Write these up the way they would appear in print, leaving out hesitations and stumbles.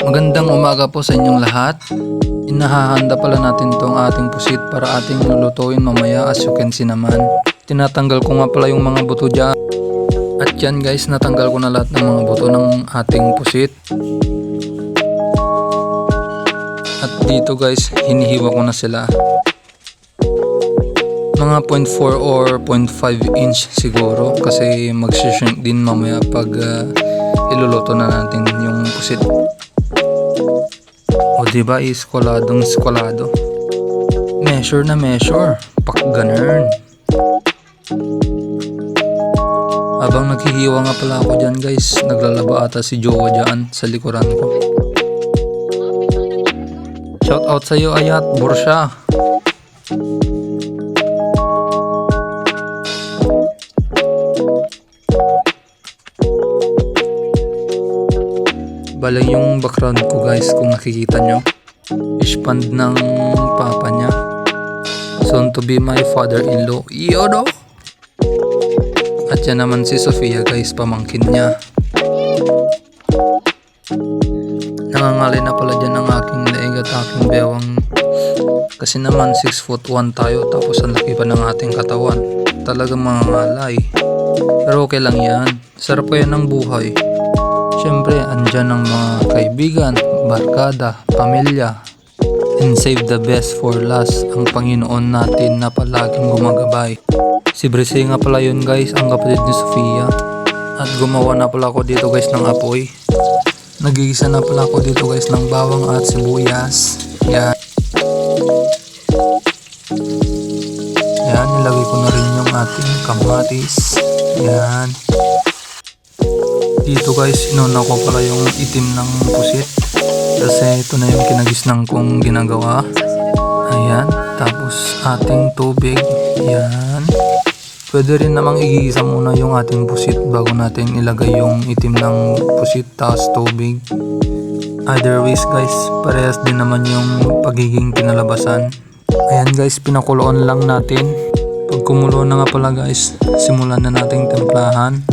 Magandang umaga po sa inyong lahat. Inahahanda pala natin tong ating pusit para ating lulutuin mamaya. As you can see naman, tinatanggal ko nga pala yung mga buto dyan. At yan guys, natanggal ko na lahat ng mga buto ng ating pusit. At dito guys, hinihiwa ko na sila. Mga 0.4 or 0.5 inch siguro, kasi mag-shrink din mamaya pag iluluto na natin yung pusit. O diba, iskoladong iskolado. Measure na measure. Pak ganun. Habang naghihiwa nga pala ako dyan guys, naglalaba ata si Jowa dyan sa likuran ko. Shout out sa iyo Ayat, Bursha. Bala yung background ko guys, kung nakikita nyo, ishpand ng papa niya, soon to be my father-in-law. Yodo! At yan naman si Sofia guys, pamangkin niya. Nangangalay na pala dyan ng aking leeg at aking bewang, kasi naman 6'1" tayo, tapos ang laki pa ng ating katawan. Talagang mangangalay, pero okay lang yan. Sarap pa yan ng buhay. Siyempre, andyan ang mga kaibigan, barkada, pamilya. And save the best for last, ang Panginoon natin na palaging gumagabay. Si Brise nga pala yun guys, ang kapatid ni Sofia. At gumawa na pala ako dito guys ng apoy. Nagigisa na pala ako dito guys ng bawang at sibuyas. Yan. Yan, nilagay ko na rin yung ating kamatis. Yan. Dito guys, inuna ko pala yung itim ng pusit, kasi ito na yung kinagisnang kong ginagawa. Ayan, tapos ating tubig. Yan. Pwede rin namang igigisa muna yung ating pusit bago natin ilagay yung itim ng pusit tapos tubig. Either ways guys, parehas din naman yung pagiging kinalabasan. Ayan guys, pinakuloan lang natin. Pag kumulo na nga pala guys, simulan na nating templahan.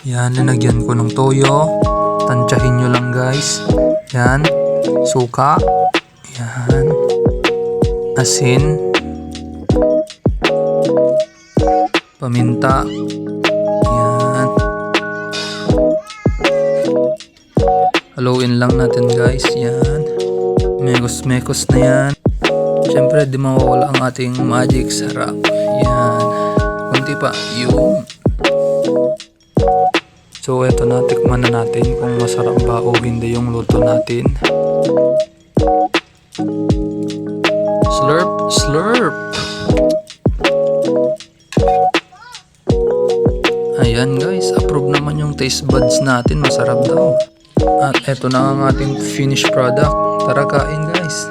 Yan, linagyan ko ng toyo. Tansyahin nyo lang guys. Yan, suka. Yan, asin, paminta. Yan, haluin lang natin guys. Yan, mekos na yan. Siyempre di mawawala ang ating magic sarap. Yan, kunti pa. Yung so eto na, tikman na natin kung masarap ba o hindi yung luto natin. Slurp, slurp. Ayan guys, approve naman yung taste buds natin, masarap daw. At eto na ang ating finished product. Tara kain guys.